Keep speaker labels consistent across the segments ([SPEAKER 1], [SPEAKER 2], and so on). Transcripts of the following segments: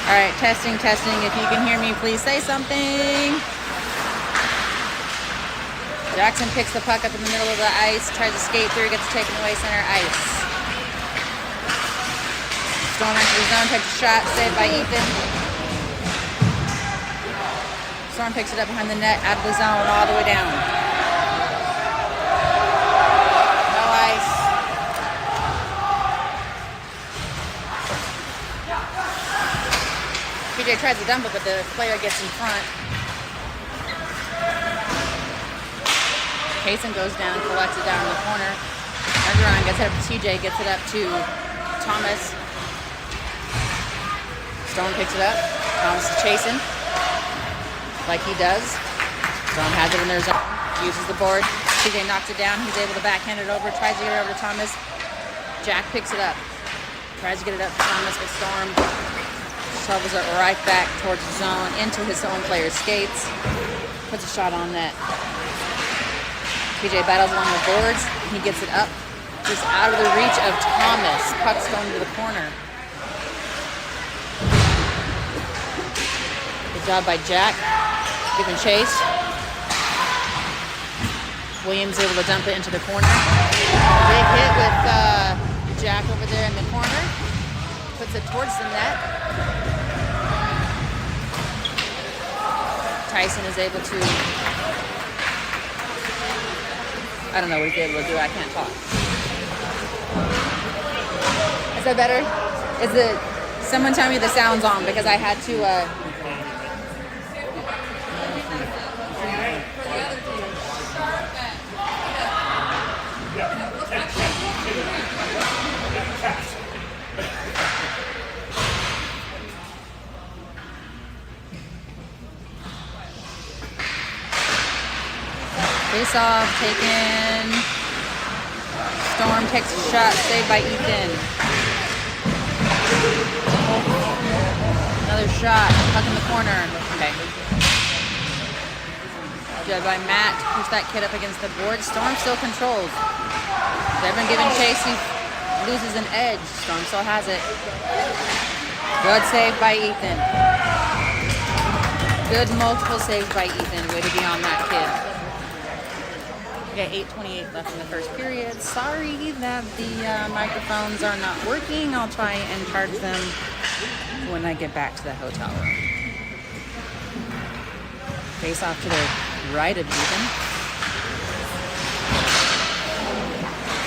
[SPEAKER 1] All right, testing, testing. If you can hear me, please say something. Jackson picks the puck up in the middle of the ice, tries to skate through, gets taken away center ice. Storm into the zone, takes a shot, saved by Ethan. Storm picks it up behind the net, out of the zone, all the way down. No ice. PJ tries to dump it, but the player gets in front. Kaysen goes down, collects it down in the corner. Bergeron gets it up to TJ, gets it up to Thomas. Storm picks it up. Thomas is chasing, like he does. Storm has it in their zone, uses the board. TJ knocks it down. He's able to backhand it over, tries to get it over to Thomas. Jack picks it up, tries to get it up to Thomas, but Storm shovels it right back towards the zone, into his own player's skates. Puts a shot on net. PJ battles along the boards. He gets it up, just out of the reach of Thomas. Puck's going to the corner. Good job by Jack, giving chase. Williams able to dump it into the corner. Big hit with Jack over there in the corner. Puts it towards the net. Tyson is able to, I don't know what he's able to do. I can't talk. Is that better? Is it? Someone tell me the sound's on because I had to. Face off, taken. Storm takes a shot, saved by Ethan. Another shot, puck in the corner. Okay. Good by Matt to push that kid up against the board. Storm still controls. Devin giving chase, he loses an edge. Storm still has it. Good save by Ethan. Good multiple saves by Ethan. Way to be on that kid. We got 8:28 left in the first period. Sorry that the microphones are not working. I'll try and charge them when I get back to the hotel room. Face off to the right of Ethan.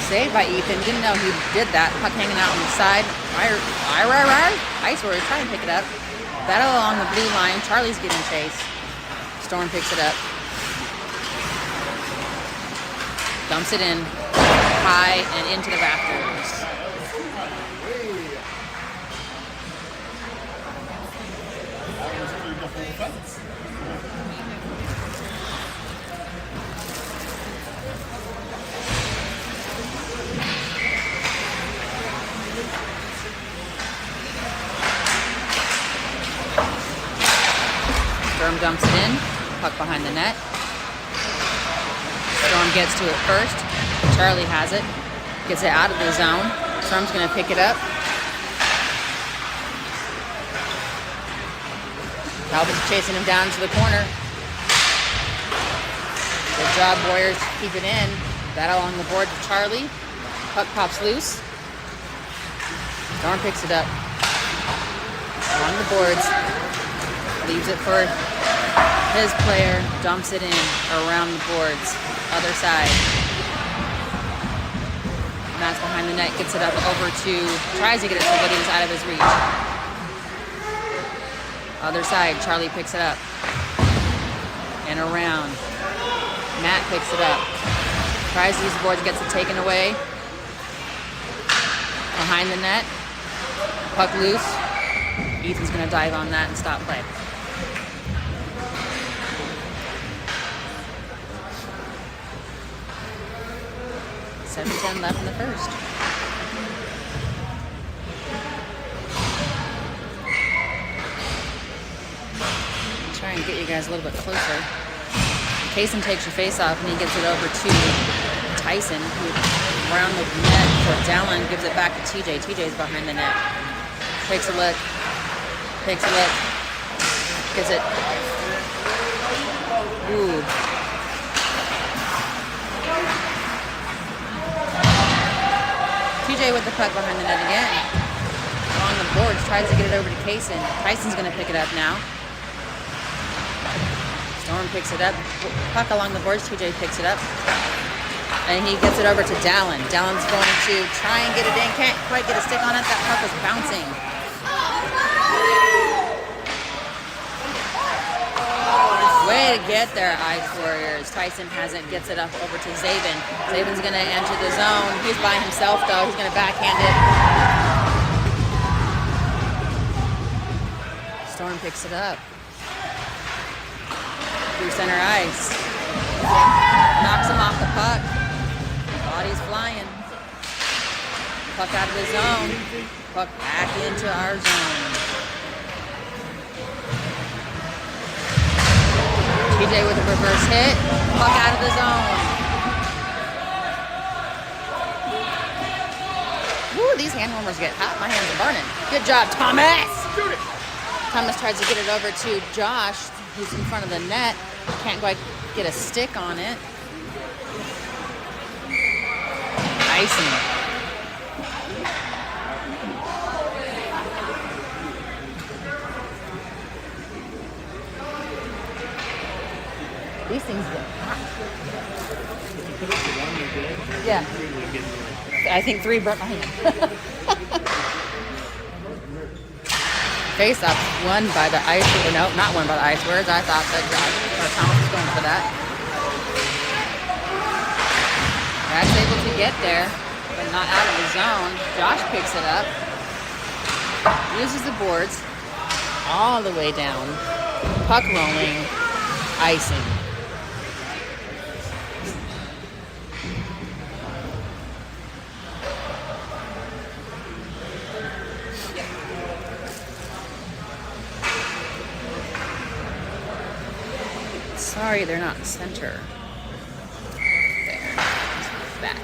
[SPEAKER 1] Saved by Ethan. Didn't know he did that. Puck hanging out on the side. Ice Warriors trying to pick it up. Battle along the blue line. Charlie's getting chased. Storm picks it up. Dumps it in high and into the rafters. Storm dumps it in, puck behind the net. Storm gets to it first. Charlie has it. Gets it out of the zone. Storm's going to pick it up. Calvin's chasing him down to the corner. Good job, Warriors. Keep it in. Battle along the board to Charlie. Puck pops loose. Storm picks it up. Along the boards. Leaves it for his player. Dumps it in around the boards. Other side. Matt's behind the net, gets it up over to, tries to get it to but it's out of his reach. Other side, Charlie picks it up. And around. Matt picks it up. Tries to use the boards, gets it taken away. Behind the net. Puck loose. Ethan's going to dive on that and stop play. .7:10 left in the first. Try and get you guys a little bit closer. Kaysen takes your face off and he gets it over to Tyson, who around the net for Dallin. Gives it back to TJ. TJ's behind the net. Takes a look. Takes a look. Gives it. Ooh. TJ with the puck behind the net again. On the boards, tries to get it over to Kaysen. Tyson's going to pick it up now. Storm picks it up. Puck along the boards, TJ picks it up. And he gets it over to Dallin. Dallin's going to try and get it in. Can't quite get a stick on it. That puck was bouncing. Way to get there, Ice Warriors. Tyson has it, gets it up over to Zabin. Zabin's going to enter the zone. He's by himself, though. He's going to backhand it. Storm picks it up. Through center ice. Knocks him off the puck. Body's flying. Puck out of the zone. Puck back into our zone. TJ with a reverse hit. Puck out of the zone. Woo, these hand warmers get hot. My hands are burning. Good job, Thomas. Thomas tries to get it over to Josh, who's in front of the net. Can't quite get a stick on it. Icing. These things get hot. Yeah. I think 3 burnt my hand. Face up, won by the Ice. No, not won by the Ice Warriors. I thought that Thomas was going for that. That's able to get there, but not out of the zone. Josh picks it up, uses the boards all the way down. Puck rolling, icing. Sorry, they're not in center. There. That.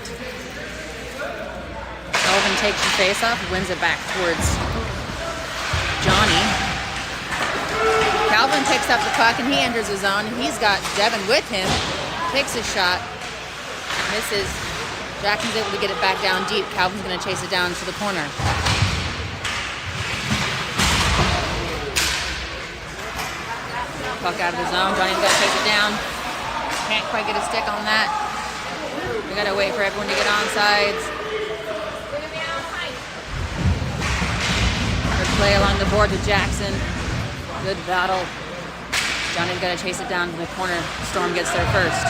[SPEAKER 1] Elvin takes the face off, wins it back towards Johnny. Calvin picks up the puck and he enters the zone. He's got Devin with him. Takes a shot. Misses. Jackson's able to get it back down deep. Calvin's going to chase it down to the corner. Puck out of the zone. Johnny's got to chase it down. Can't quite get a stick on that. We got to wait for everyone to get on sides. Good play along the board to Jackson. Good battle. Johnny's got to chase it down to the corner. Storm gets there first.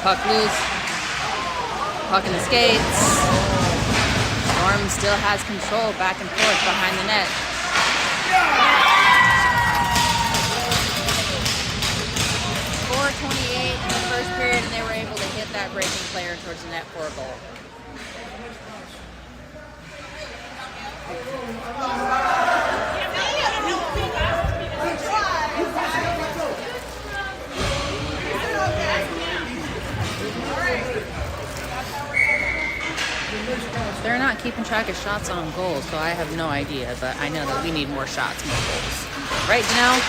[SPEAKER 1] Puck loose. Puck in the skates. Storm still has control back and forth behind the net. 4:28 in the first period, and they were able to hit that breaking player towards the net for a goal. They're not keeping track of shots on goals, so I have no idea, but I know that we need more shots, more goals. Right, Janelle?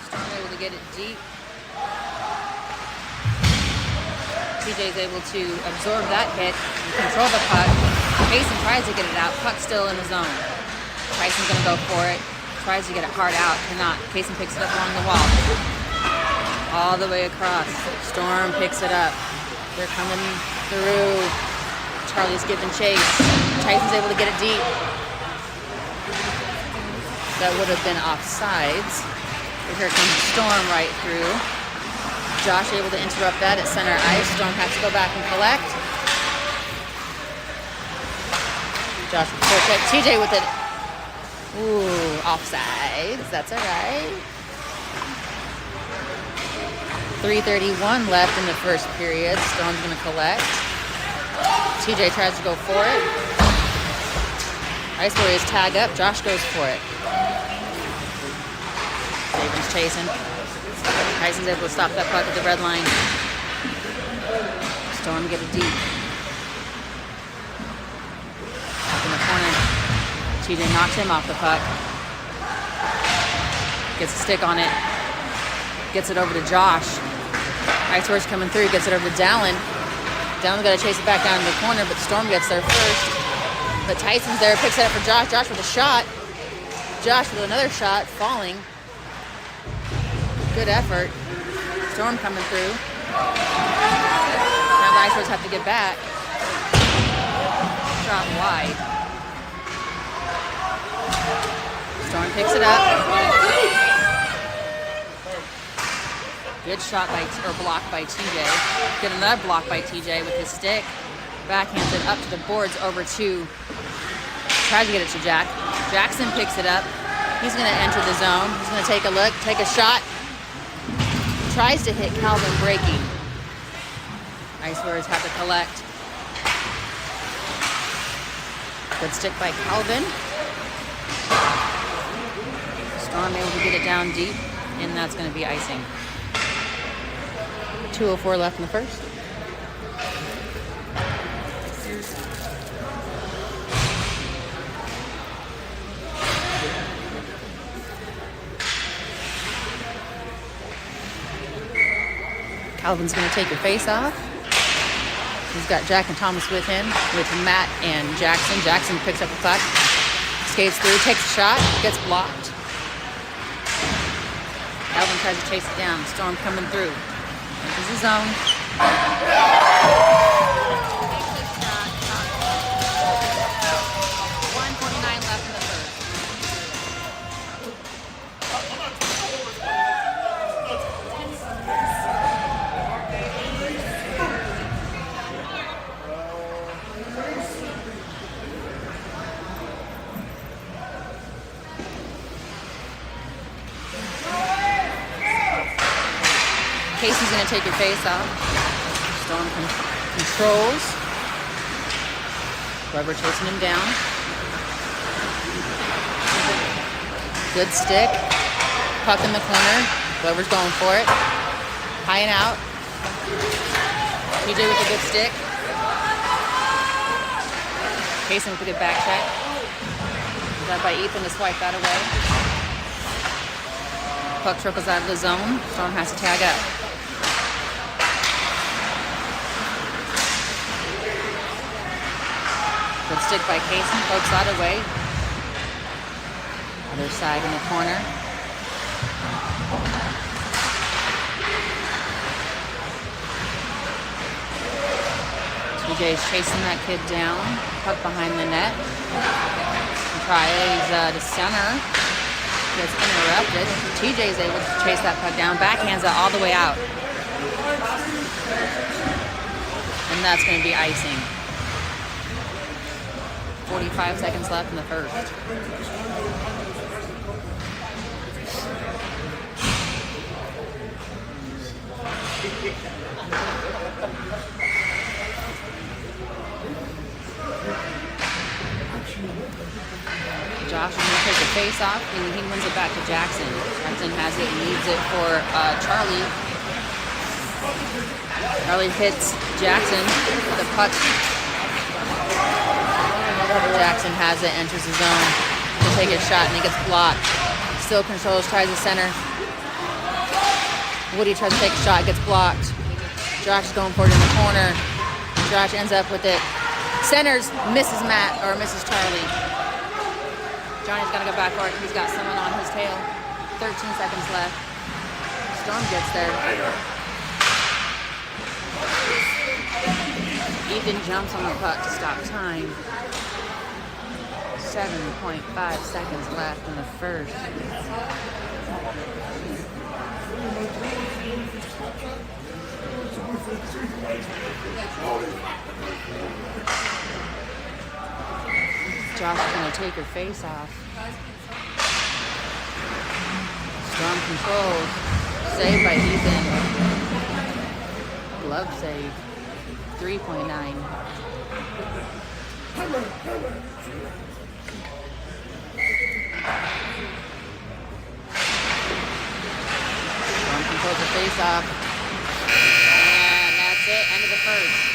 [SPEAKER 1] Storm able to get it deep. TJ's able to absorb that hit and control the puck. Mason tries to get it out. Puck still in the zone. Tyson's going to go for it. Tries to get it hard out. Cannot. Kaysen picks it up along the wall. All the way across. Storm picks it up. They're coming through. Charlie's giving chase. Tyson's able to get it deep. That would have been offsides. But here comes Storm right through. Josh able to interrupt that at center ice. Storm has to go back and collect. Josh with the check. TJ with it. Ooh, offsides. That's all right. 3:31 left in the first period. Storm's going to collect. TJ tries to go for it. Ice Warriors tag up. Josh goes for it. Tyson's chasing. Tyson's able to stop that puck at the red line. Storm get it deep. Up in the corner. TJ knocks him off the puck. Gets a stick on it. Gets it over to Josh. Iceworks coming through. Gets it over to Dallin. Dallin's got to chase it back down to the corner, but Storm gets there first. But Tyson's there. Picks it up for Josh. Josh with a shot. Josh with another shot. Falling. Good effort. Storm coming through. Now the Iceworks have to get back. Shot wide. Storm picks it up. Good shot block by TJ. Get another block by TJ with his stick. Backhands it up to the boards over to. Tries to get it to Jack. Jackson picks it up. He's going to enter the zone. He's going to take a look, take a shot. Tries to hit Calvin breaking. Iceworks have to collect. Good stick by Calvin. Storm able to get it down deep, and that's going to be icing. 2:04 left in the first. Calvin's going to take your face off. He's got Jack and Thomas with him, with Matt and Jackson. Jackson picks up the puck, skates through, takes a shot, gets blocked. Calvin tries to chase it down. Storm coming through. Enters the zone. 1:49 left in the first. Casey's going to take your face off. Storm controls. Weber chasing him down. Good stick. Puck in the corner. Weber's going for it. High and out. TJ with a good stick. Casey with a good back check. That by Ethan to swipe that away. Puck trickles out of the zone. Storm has to tag up. Good stick by Casey, pokes that away. Other side in the corner. TJ's chasing that kid down. Puck behind the net. Tries to center. Gets interrupted. TJ's able to chase that puck down. Backhands it all the way out. And that's going to be icing. 45 seconds left in the first. Josh is going to take the face off, and he wins it back to Jackson. Jackson has it and leaves it for Charlie. Charlie hits Jackson with a puck. Jackson has it, enters the zone to take a shot, and he gets blocked. Still controls, tries to center. Woody tries to take a shot, gets blocked. Josh is going for it in the corner. Josh ends up with it. Centers, misses Matt, or misses Charlie. Johnny's got to go back for it. He's got someone on his tail. 13 seconds left. Storm gets there. Ethan jumps on the puck to stop time. 7.5 seconds left in the first. Josh is going to take her face off. Storm controls. Save by Ethan. Glove save. 3.9. controls the face off. And that's it. End of the first.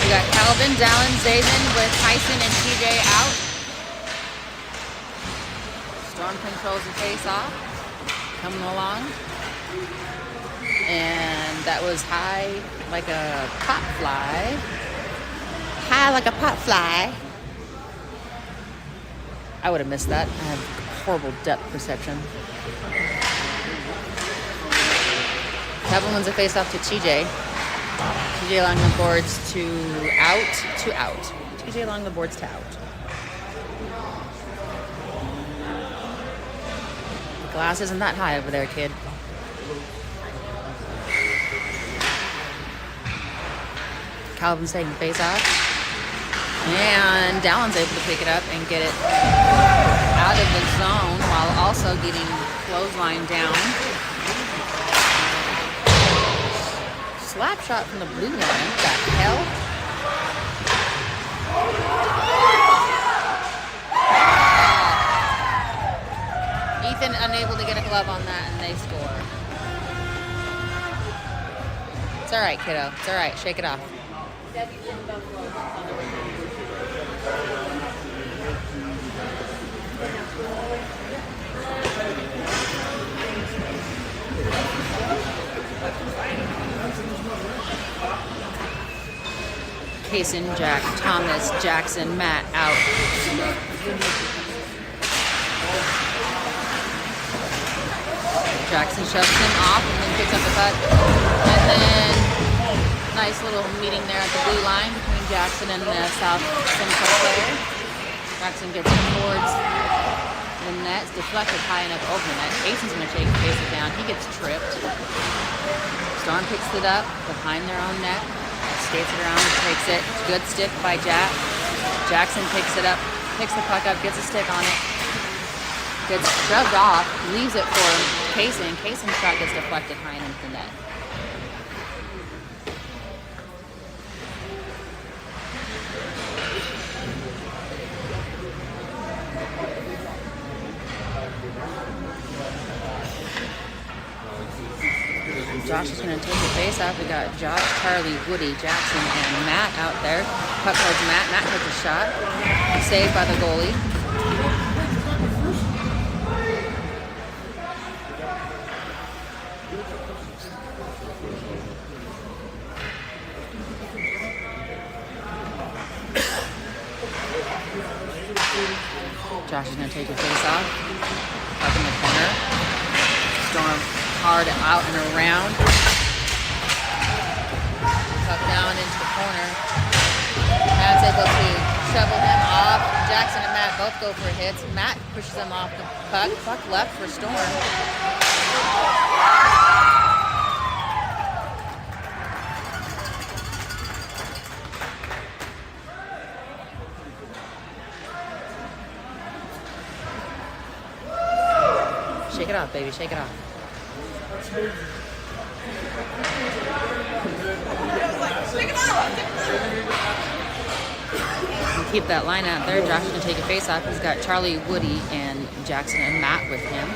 [SPEAKER 1] We got Calvin, Dallin, Zazen with Tyson and TJ out. Storm controls the face off. Coming along. And that was high like a pot fly. High like a pot fly. I would have missed that. I have horrible depth perception. Calvin wins a face off to TJ. TJ along the boards to out. TJ along the boards to out. The glass isn't that high over there, kid. Calvin's taking face off. And Dallin's able to pick it up and get it out of the zone while also getting clothesline down. Slap shot from the blue line. What the hell? Ethan unable to get a glove on that, and they score. It's all right, kiddo. It's all right. Shake it off. Kaysen, Jack, Thomas, Jackson, Matt out. Jackson shoves him off and then picks up the putt. And then nice little meeting there at the blue line between Jackson and the South Simcoe player. Jackson gets it towards the net. It's deflected high enough over the net. Jason's going to take it down. He gets tripped. Storm picks it up behind their own net. Skates it around and takes it. Good stick by Jack. Jackson picks it up, picks the puck up, gets a stick on it. Gets shoved off, leaves it for Kaysen. Kaysen's shot gets deflected high into the net. Josh is going to take the face off. We got Josh, Charlie, Woody, Jackson, and Matt out there. Puck towards Matt. Matt takes a shot. Saved by the goalie. Josh is going to take the face off. Up in the corner. Storm hard out and around. Tuck down into the corner. Matt's able to shovel him off. Jackson and Matt both go for hits. Matt pushes him off the puck. Puck left for Storm. Shake it off, baby. Shake it off. Keep that line out there. Josh is going to take a face off. He's got Charlie, Woody, and Jackson and Matt with him.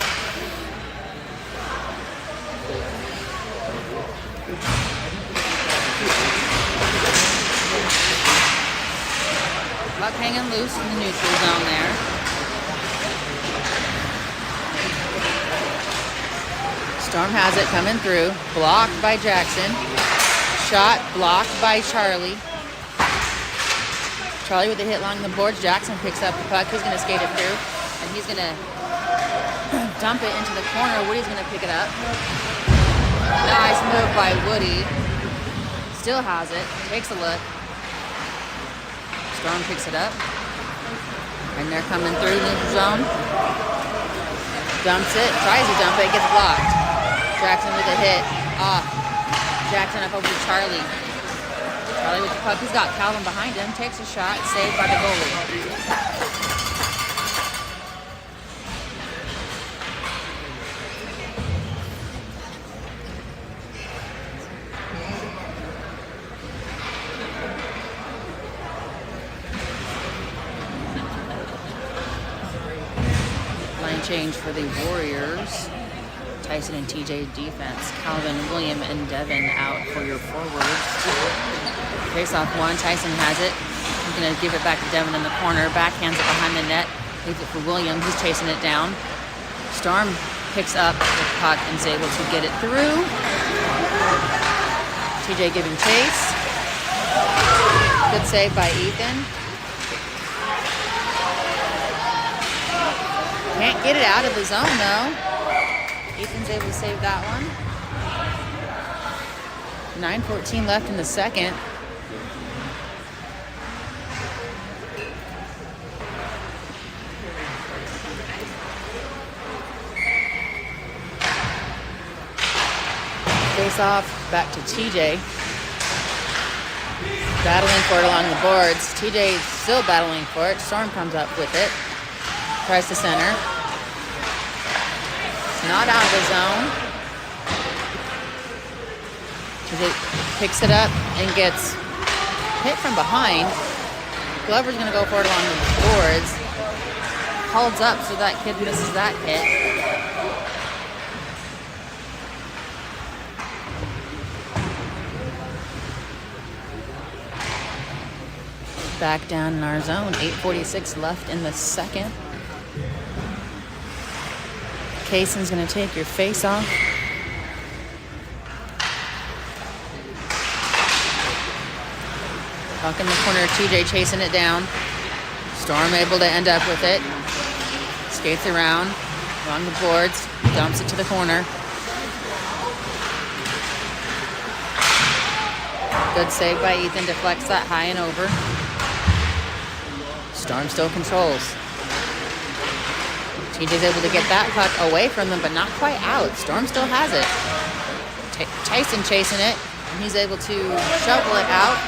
[SPEAKER 1] Puck hanging loose in the neutral zone there. Storm has it coming through. Blocked by Jackson. Shot blocked by Charlie. Charlie with a hit along the boards. Jackson picks up the puck. He's going to skate it through. And he's going to dump it into the corner. Woody's going to pick it up. Nice move by Woody. Still has it. Takes a look. Storm picks it up. And they're coming through the zone. Dumps it. Tries to dump it. Gets blocked. Jackson with a hit. Off. Jackson up over to Charlie. Charlie with the puck. He's got Calvin behind him. Takes a shot. Saved by the goalie. Line change for the Warriors. Tyson and TJ defense. Calvin, William, and Devin out for your forwards. Face off one. Tyson has it. He's going to give it back to Devin in the corner. Backhands it behind the net. Leaves it for William. He's chasing it down. Storm picks up the puck and is able to get it through. TJ giving chase. Good save by Ethan. Can't get it out of the zone though. Ethan's able to save that one. 9:14 left in the second. Face off back to TJ. Battling for it along the boards. TJ still battling for it. Storm comes up with it. Tries to center. Not out of the zone. TJ picks it up and gets hit from behind. Glover's going to go for it along the boards. Holds up so that kid misses that hit. Back down in our zone. 8:46 left in the second. Kayson's going to take your face off. Puck in the corner, TJ chasing it down. Storm able to end up with it. Skates around along the boards, dumps it to the corner. Good save by Ethan, deflects that high and over. Storm still controls. TJ's able to get that puck away from them, but not quite out. Storm still has it. Tyson chasing it, and he's able to shovel it out.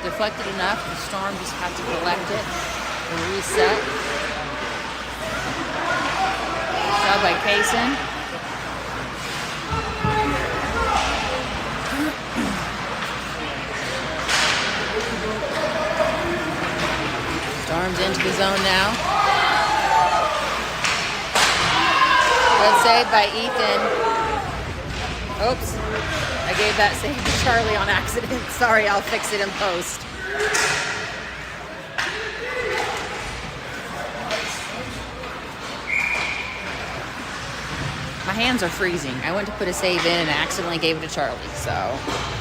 [SPEAKER 1] Deflected enough, the Storm just have to collect it and reset. Shot by Kaysen. Storm's into the zone now. Good save by Ethan. Oops. I gave that save to Charlie on accident. Sorry, I'll fix it in post. My hands are freezing. I went to put a save in and accidentally gave it to Charlie. So,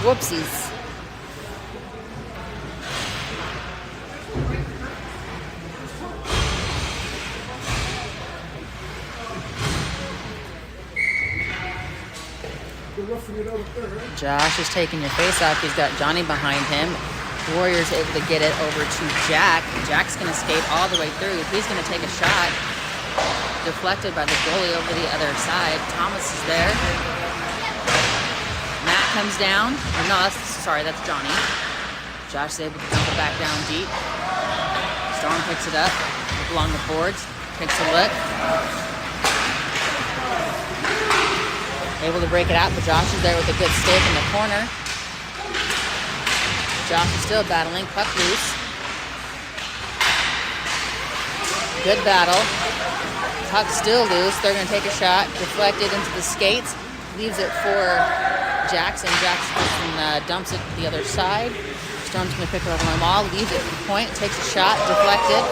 [SPEAKER 1] whoopsies. Josh is taking your face off. He's got Johnny behind him. Warriors able to get it over to Jack. Jack's going to skate all the way through. He's going to take a shot. Deflected by the goalie over the other side. Thomas is there. Matt comes down. No, that's Johnny. Josh is able to dump it back down deep. Storm picks it up along the boards. Takes a look. Able to break it out, but Josh is there with a good stick in the corner. Josh is still battling. Puck loose. Good battle. Puck still loose. They're going to take a shot. Deflected into the skates. Leaves it for Jackson. Jackson dumps it to the other side. Storm's going to pick it up on the wall. Leaves it at the point. Takes a shot. Deflected.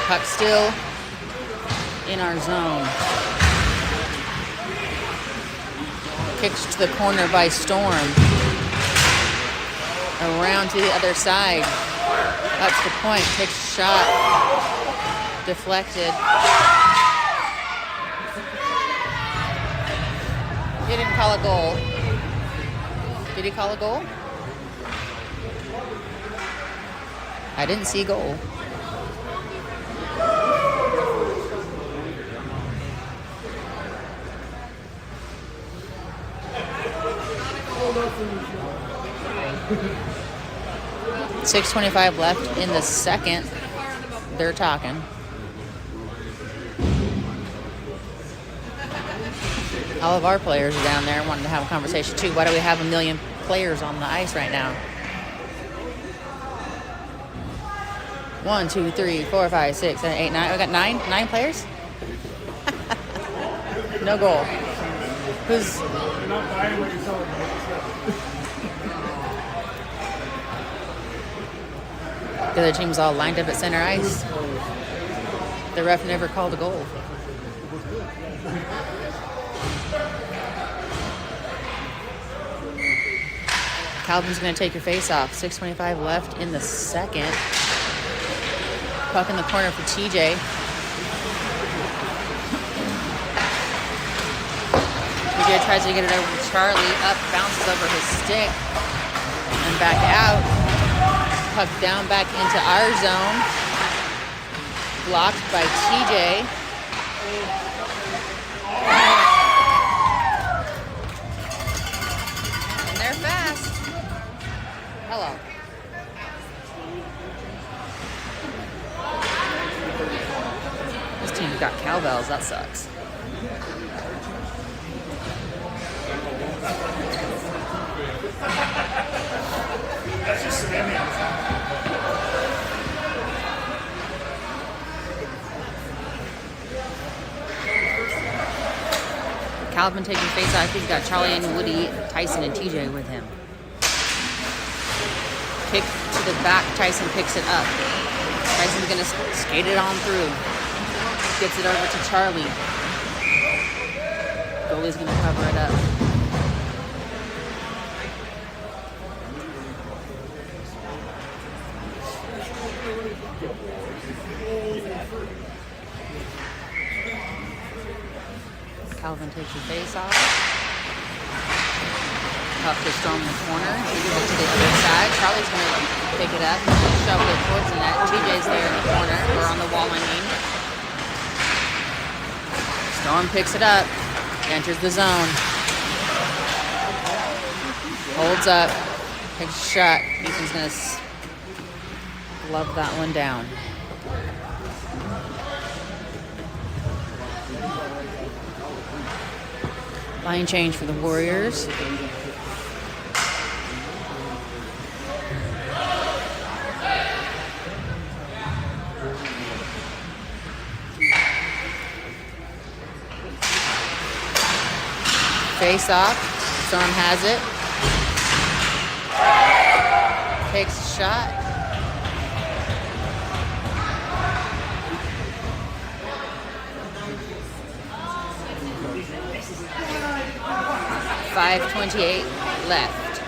[SPEAKER 1] Puck still in our zone. Kicks to the corner by Storm. Around to the other side. Up to the point. Takes a shot. Deflected. He didn't call a goal. Did he call a goal? I didn't see goal. .625 left in the second. They're talking. All of our players are down there wanting to have a conversation too. Why do we have 1 million players on the ice right now? 1, 2, 3, 4, 5, 6, 7, 8, 9. We got nine players? No goal. Who's...
[SPEAKER 2] You're not buying what you're selling.
[SPEAKER 1] The other team's all lined up at center ice. The ref never called a goal. Calvin's going to take your face off. 6:25 left in the second. Puck in the corner for TJ. TJ tries to get it over to Charlie. Up, bounces over his stick. And back out. Puck down back into our zone. Blocked by TJ. And they're fast. Hello. This team's got cowbells. That sucks.
[SPEAKER 2] That's just swimming.
[SPEAKER 1] Calvin taking face off. He's got Charlie and Woody, Tyson, and TJ with him. Kick to the back. Tyson picks it up. Tyson's going to skate it on through. Gets it over to Charlie. Goalie's going to cover it up. Calvin takes his face off. Up to Storm in the corner. He gives it to the other side. Charlie's going to pick it up. Shovel it towards the net. TJ's there in the corner. Or on the wall, I mean. Storm picks it up. Enters the zone. Holds up. Takes a shot. Ethan's going to glove that one down. Line change for the Warriors. Face off. Storm has it. Takes a shot. .528 left.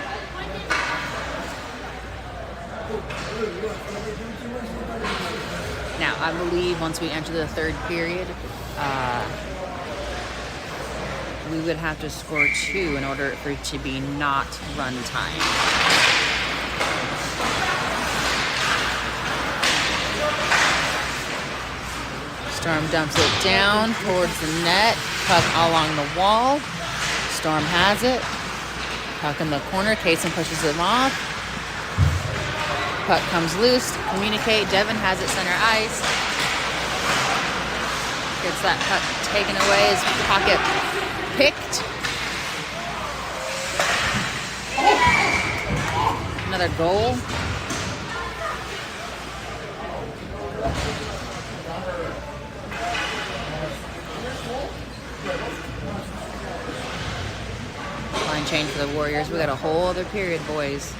[SPEAKER 1] Now, I believe once we enter the third period, we would have to score 2 in order for it to be not run time. Storm dumps it down towards the net. Puck along the wall. Storm has it. Puck in the corner. Kaysen pushes him off. Puck comes loose. Communicate. Devin has it center ice. Gets that puck taken away. His pocket picked. Another goal. Line change for the Warriors. We got a whole other period, boys.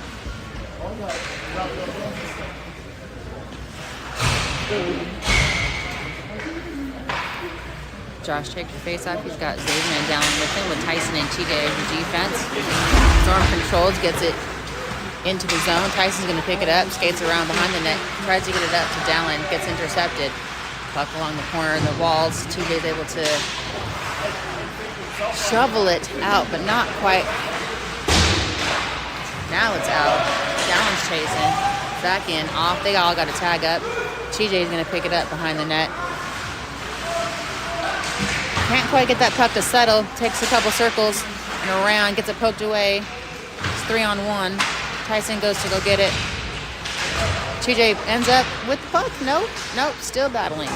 [SPEAKER 1] Josh takes the face off. He's got Zayden and Dallin with him with Tyson and TJ as the defense. Storm controls, gets it into the zone. Tyson's going to pick it up, skates around behind the net, tries to get it up to Dallin, gets intercepted. Puck along the corner and the walls. TJ's able to shovel it out, but not quite. Now it's out. Dallin's chasing. Back in, off. They all got a tag up. TJ's going to pick it up behind the net. Can't quite get that puck to settle. Takes a couple circles and around, gets it poked away. It's 3-on-1. Tyson goes to go get it. TJ ends up with the puck. Nope, still battling.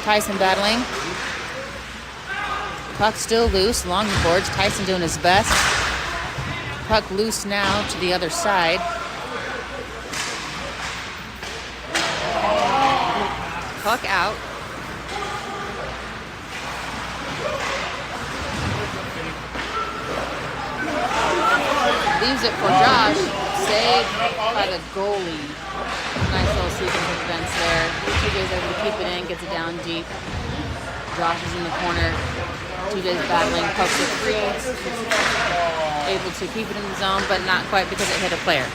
[SPEAKER 1] Tyson battling. Puck still loose along the boards. Tyson doing his best. Puck loose now to the other side. Puck out. Leaves it for Josh. Saved by the goalie. Nice little sequence of events there. TJ's able to keep it in, gets it down deep. Josh is in the corner. TJ's battling, pokes it free. Able to keep it in the zone, but not quite because it hit a player.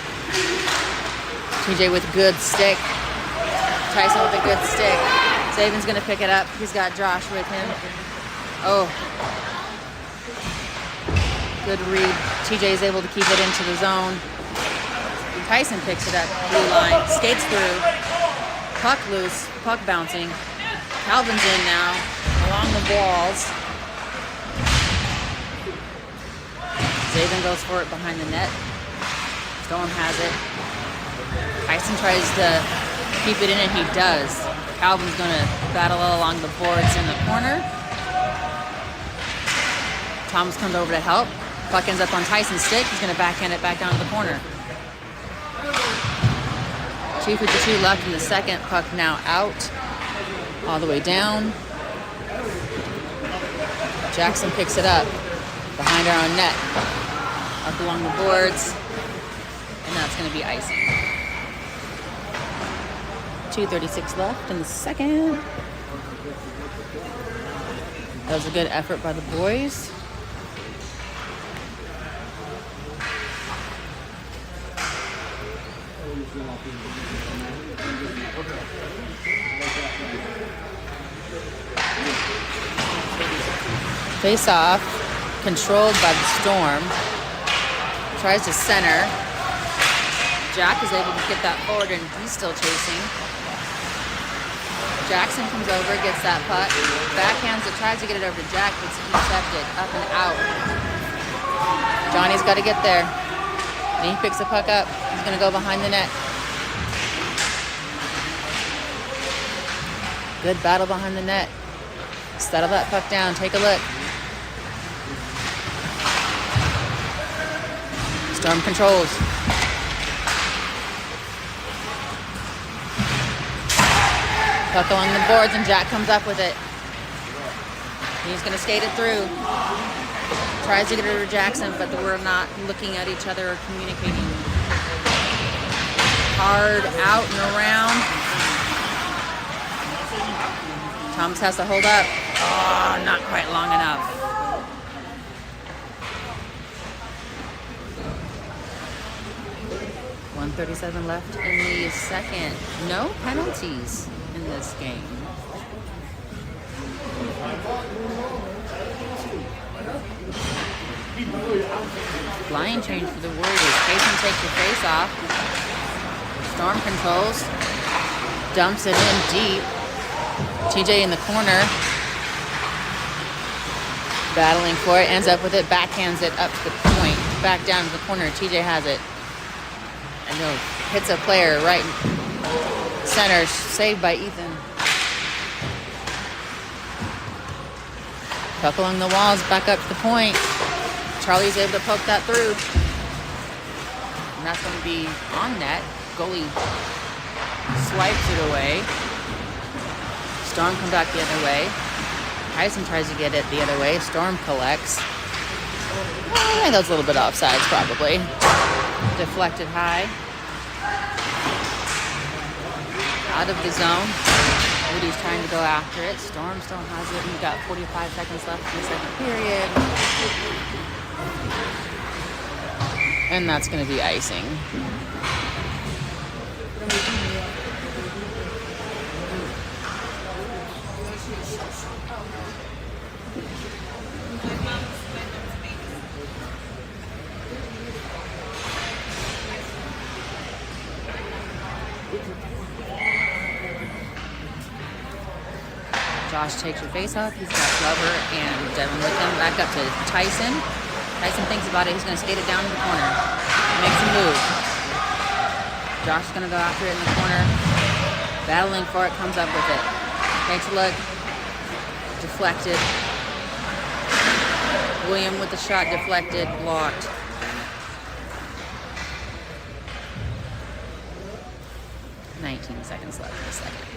[SPEAKER 1] TJ with good stick. Tyson with a good stick. Saban's going to pick it up. He's got Josh with him. Oh. Good read. TJ is able to keep it into the zone. Tyson picks it up. Blue line. Skates through. Puck loose. Puck bouncing. Calvin's in now. Along the walls. Zaven goes for it behind the net. Storm has it. Tyson tries to keep it in, and he does. Calvin's going to battle along the boards in the corner. Thomas comes over to help. Puck ends up on Tyson's stick. He's going to backhand it back down to the corner. 2:52 left in the second. Puck now out. All the way down. Jackson picks it up. Behind our own net. Up along the boards. And that's going to be icing. 2:36 left in the second. That was a good effort by the boys. Face off, controlled by the Storm. Tries to center. Jack is able to get that forward, and he's still chasing. Jackson comes over, gets that puck. Backhands it, tries to get it over to Jack, but it's intercepted. Up and out. Johnny's got to get there. And he picks the puck up. He's going to go behind the net. Good battle behind the net. Settle that puck down. Take a look. Storm controls. Puck along the boards, and Jack comes up with it. He's going to skate it through. Tries to get it over Jackson, but we're not looking at each other or communicating. Hard out and around. Thomas has to hold up. Oh, not quite long enough. .137 left in the second. No penalties in this game. Line change for the Warriors. Tyson takes your face off. Storm controls. Dumps it in deep. TJ in the corner. Battling for it. Ends up with it. Backhands it up to the point. Back down to the corner. TJ has it. And hits a player right in center. Saved by Ethan. Puck along the walls. Back up to the point. Charlie's able to poke that through. And that's going to be on net. Goalie swipes it away. Storm comes back the other way. Tyson tries to get it the other way. Storm collects. I think that's a little bit offsides probably. Deflected high. Out of the zone. Woody's trying to go after it. Storm still has it. We've got 45 seconds left in the second period. And that's going to be icing. Josh takes your face off. He's got Glover and Devin with him. Back up to Tyson. Tyson thinks about it. He's going to skate it down to the corner. Makes a move. Josh is going to go after it in the corner. Battling for it. Comes up with it. Takes a look. Deflected. William with the shot. Deflected. Blocked. $19 seconds left in the second.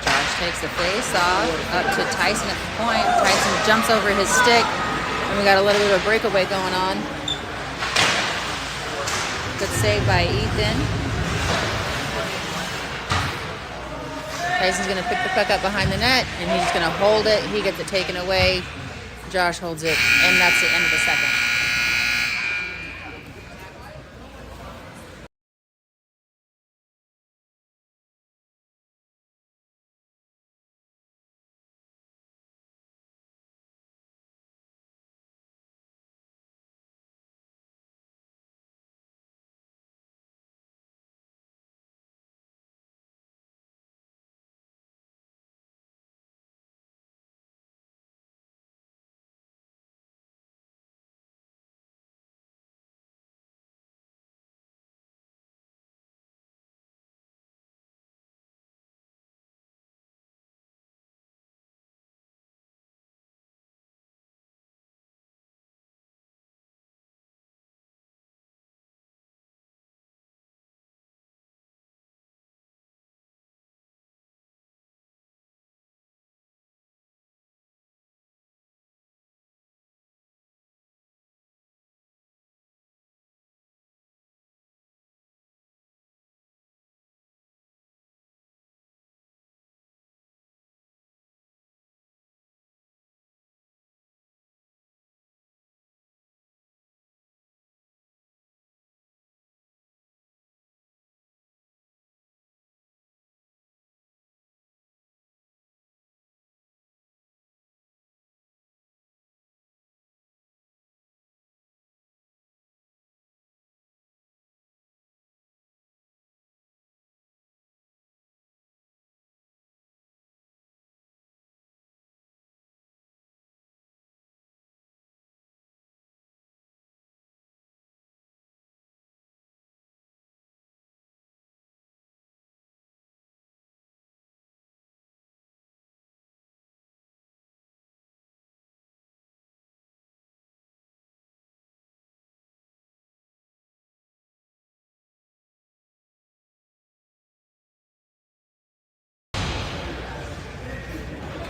[SPEAKER 1] Josh takes the face off, up to Tyson at the point. Tyson jumps over his stick, and we got a little bit of a breakaway going on. Good save by Ethan. Tyson's going to pick the puck up behind the net, and he's going to hold it. He gets it taken away. Josh holds it, and that's the end of the second.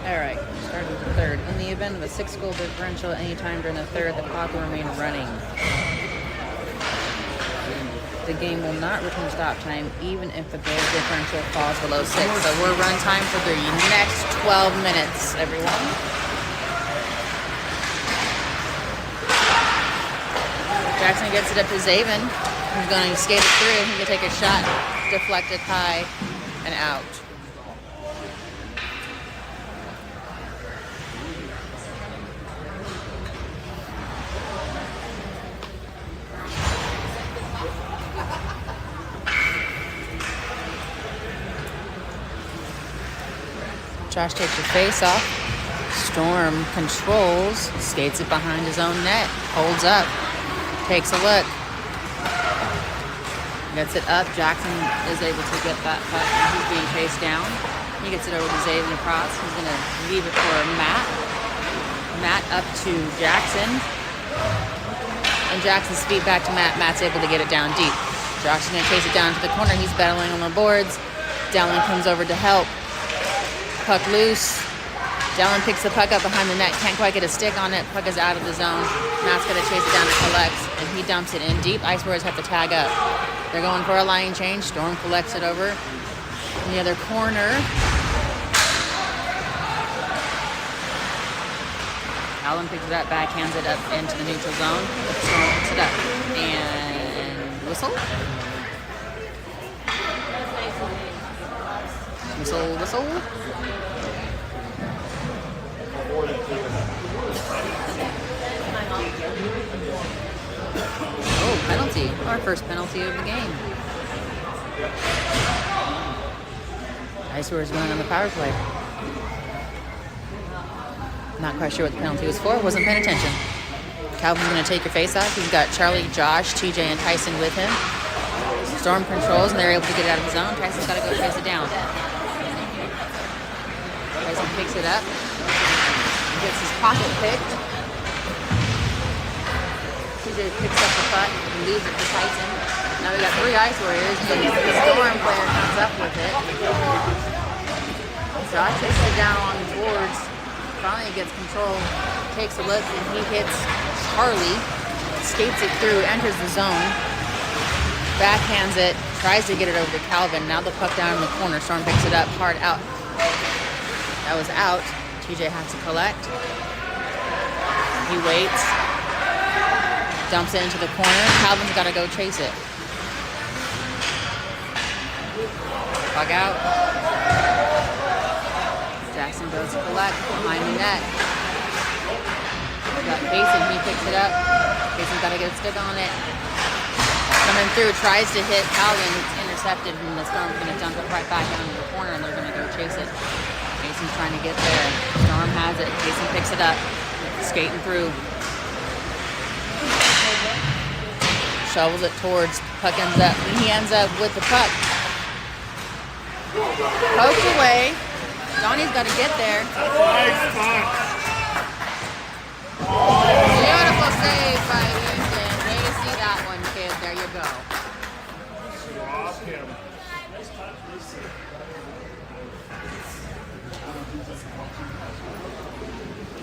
[SPEAKER 1] All right, start with the third. In the event of a 6-goal differential anytime during the third, the clock will remain running. The game will not return to stop time, even if the goal differential falls below 6. So we're run time for the next 12 minutes, everyone. Jackson gets it up to Zaven, who's going to skate it through. He can take a shot, deflected high. and out. Josh takes your face off. Storm controls, skates it behind his own net, holds up, takes a look, gets it up. Jackson is able to get that puck. He's being chased down. He gets it over to Xavier across. He's going to leave it for Matt. Matt up to Jackson. And Jackson's feet back to Matt. Matt's able to get it down deep. Jackson's going to chase it down to the corner. He's battling on the boards. Dallin comes over to help. Puck loose. Dallin picks the puck up behind the net. Can't quite get a stick on it. Puck is out of the zone. Matt's going to chase it down and collects. And he dumps it in deep. Ice Warriors have to tag up. They're going for a line change. Storm collects it over in the other corner. Allen picks it up, backhands it up into the neutral zone. Storm picks it up. And whistle. Whistle, whistle. Oh, penalty. Our first penalty of the game. Ice Warriors going on the power play. Not quite sure what the penalty was for. Wasn't paying attention. Calvin's going to take your face off. He's got Charlie, Josh, TJ, and Tyson with him. Storm controls, and they're able to get it out of the zone. Tyson's got to go chase it down. Tyson picks it up. Gets his pocket picked. TJ picks up the puck and leaves it to Tyson. Now we got 3 Ice Warriors, but the Storm player comes up with it. Josh chases it down along the boards. Finally gets control, takes a look, and he hits Charlie. Skates it through, enters the zone. Backhands it, tries to get it over to Calvin. Now the puck down in the corner. Storm picks it up, hard out. That was out. TJ has to collect. He waits. Dumps it into the corner. Calvin's got to go chase it. Puck out. Jackson goes to collect behind the net. We got Payson. He picks it up. Payson's got to get a stick on it. Coming through, tries to hit Calvin. It's intercepted, and the Storm's going to dump it right back down to the corner, and they're going to go chase it. Mason's trying to get there. Storm has it. Mason picks it up. Skating through. Shovels it towards. Puck ends up. And he ends up with the puck. Poked away. Donnie's got to get there. Beautiful save by Houston. Way to see that one, kid. There you go.
[SPEAKER 2] Swap him.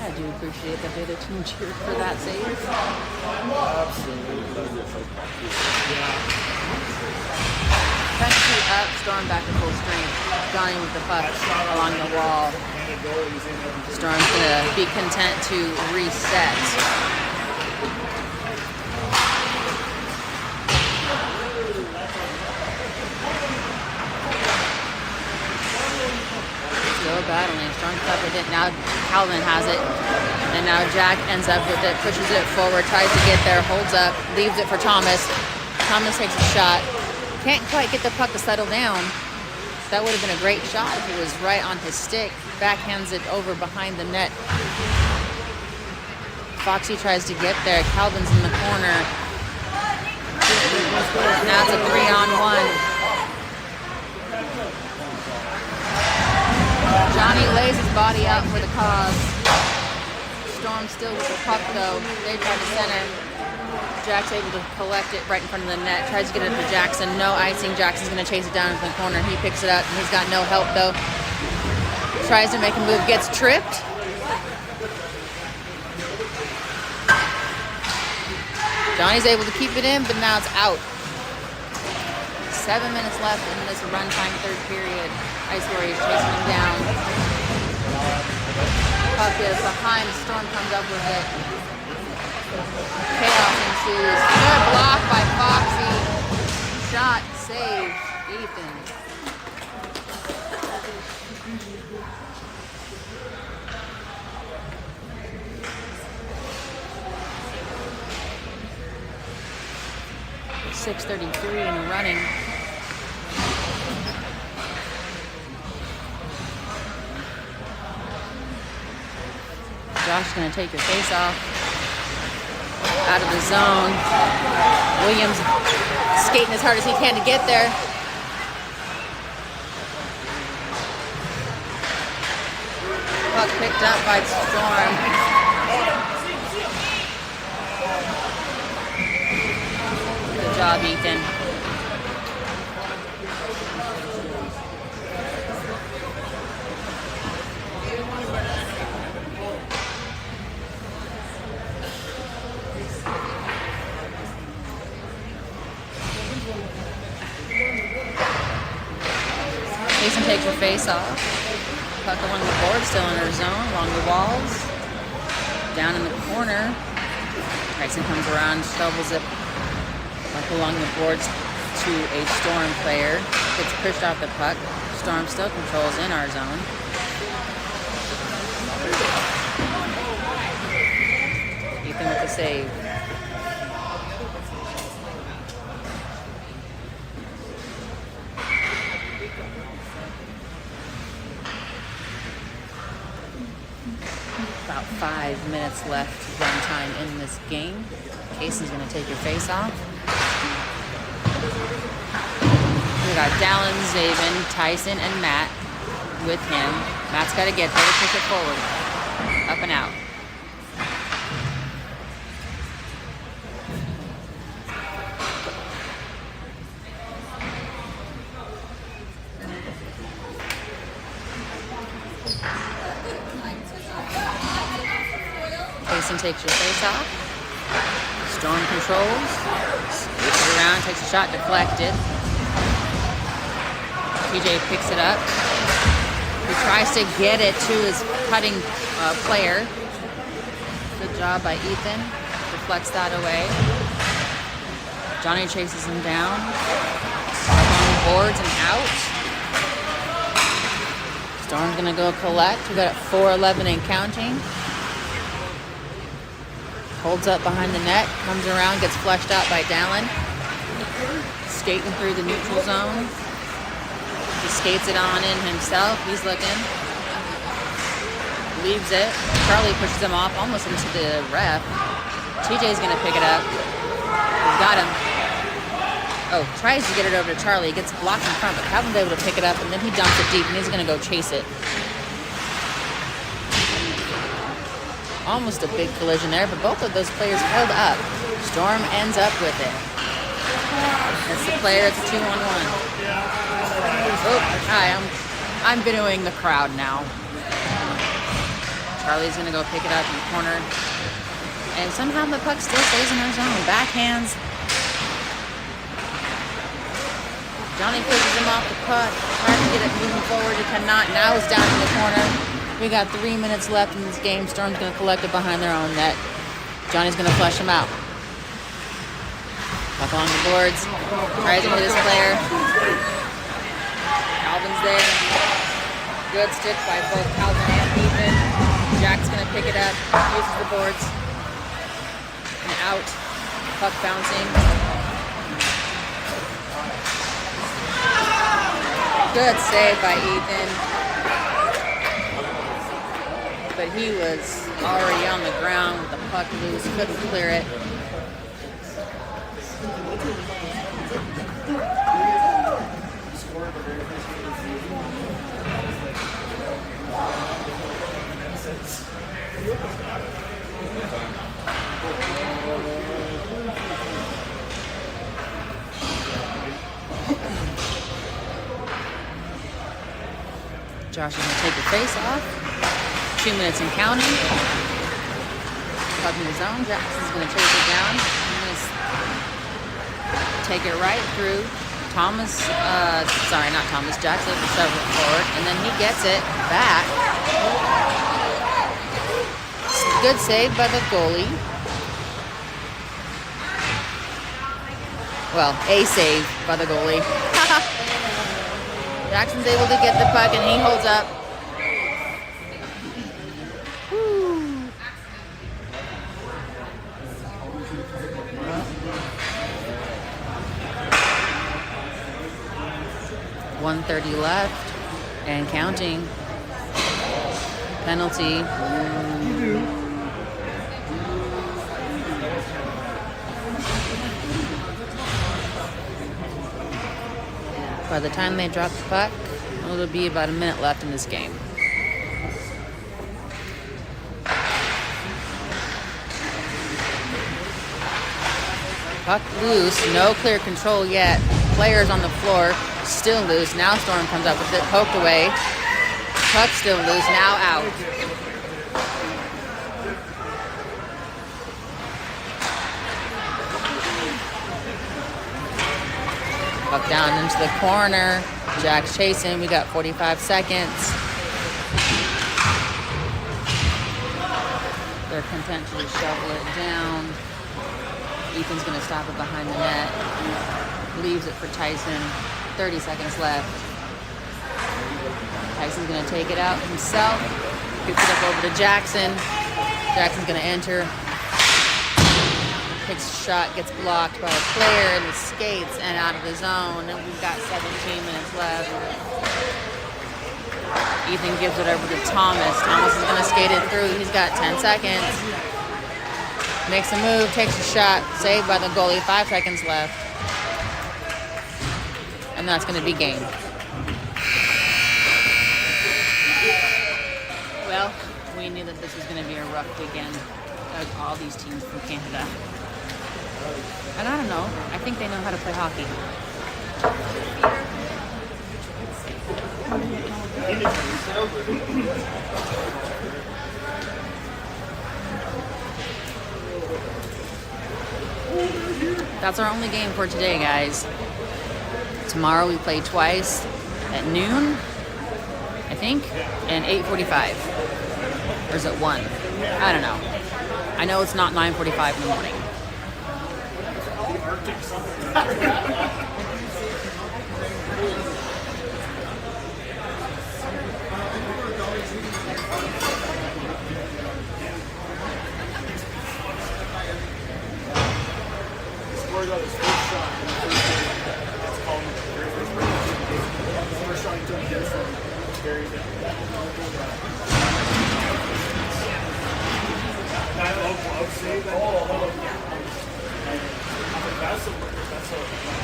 [SPEAKER 1] I do appreciate that the other team cheered for that save.
[SPEAKER 2] Absolutely.
[SPEAKER 1] Penalty up, Storm back to full strength. Donnie with the puck along the wall. Storm's gonna be content to reset. Still battling. Storm's up with it. Now Calvin has it. And now Jack ends up with it, pushes it forward, tries to get there, holds up, leaves it for Thomas. Thomas takes a shot. Can't quite get the puck to settle down. That would have been a great shot if it was right on his stick. Backhands it over behind the net. Foxy tries to get there. Calvin's in the corner. Now it's a 3-on-1. Johnny lays his body out for the cause. Storm still with the puck though. They try to center. Jack's able to collect it right in front of the net. Tries to get it to Jackson. No icing. Jackson's going to chase it down into the corner. He picks it up. He's got no help though. Tries to make a move. Gets tripped. Johnny's able to keep it in, but now it's out. 7 minutes left in this runtime third period. Ice Warriors chasing him down. Puck is behind. Storm comes up with it. Chaos ensues. Good block by Foxy. Shot, save, Ethan. 6:33 in the running. Josh is going to take your face off. Out of the zone. Williams skating as hard as he can to get there. Puck picked up by Storm. Good job, Ethan. Jason takes your face off. Puck along the board, still in her zone, along the walls. Down in the corner. Tyson comes around, shovels it puck along the boards to a Storm player. Gets pushed off the puck. Storm still controls in our zone. Ethan with the save. About 5 minutes left run time in this game. Casey's going to take your face off. We got Dallin, Zabin, Tyson, and Matt with him. Matt's got to get there to push it forward. Up and out. Jason takes your face off. Storm controls. Switches around, takes a shot, deflected. TJ picks it up. He tries to get it to his cutting player. Good job by Ethan. Deflects that away. Johnny chases him down. On the boards and out. Storm's gonna go collect. We got 4:11 and counting. Holds up behind the net, comes around, gets flushed out by Dallin. Skating through the neutral zone. He skates it on in himself. He's looking. Leaves it. Charlie pushes him off almost into the ref. TJ's going to pick it up. He's got him. Oh, tries to get it over to Charlie. He gets blocked in front, but Calvin's able to pick it up, and then he dumps it deep, and he's going to go chase it. Almost a big collision there, but both of those players held up. Storm ends up with it. That's the player. It's a 2-on-1. Oh, hi. I'm videoing the crowd now. Charlie's gonna go pick it up in the corner, and somehow the puck still stays in our zone. Backhands. Johnny pushes him off the puck. Tries to get it moving forward. He cannot. Now it's down in the corner. We got 3 minutes left in this game. Storm's going to collect it behind their own net. Johnny's going to flush him out. Puck along the boards. Tries to hit his player. Calvin's there. Good stick by both Calvin and Ethan. Jack's going to pick it up. Uses the boards. And out. Puck bouncing. Good save by Ethan. But he was already on the ground with the puck loose, couldn't clear it. Josh is going to take the face off. 2 minutes and counting. Puck in the zone. Jackson's going to chase it down. He's going to take it right through. Not Thomas. Jackson will shove it forward, and then he gets it back. Good save by the goalie. Well, a save by the goalie. Jackson's able to get the puck, and he holds up. 1:30 left and counting. Penalty. By the time they drop the puck, it'll be about a minute left in this game. Puck loose, no clear control yet. Players on the floor, still loose. Now Storm comes up with it, poked away. Puck still loose, now out. Puck down into the corner. Jack's chasing. We got 45 seconds. They're content to just shovel it down. Ethan's going to stop it behind the net. Leaves it for Tyson. 30 seconds left. Tyson's going to take it out himself. Gets it up over to Jackson. Jackson's going to enter. Takes a shot, gets blocked by a player in the skates and out of the zone. And we've got 17 minutes left. Ethan gives it over to Thomas. Thomas is going to skate it through. He's got 10 seconds. Makes a move, takes a shot, saved by the goalie. 5 seconds left. And that's going to be game. Well, we knew that this was going to be a rough weekend. All these teams from Canada. And I don't know, I think they know how to play hockey. That's our only game for today, guys. Tomorrow we play twice at noon, I think, and 8:45. Or is it 1? I don't know. I know it's not 9:45 in the morning.
[SPEAKER 2] Scored on his first shot in the first game. That's called the very first shot he took against him. Very down. That low glove save. That's a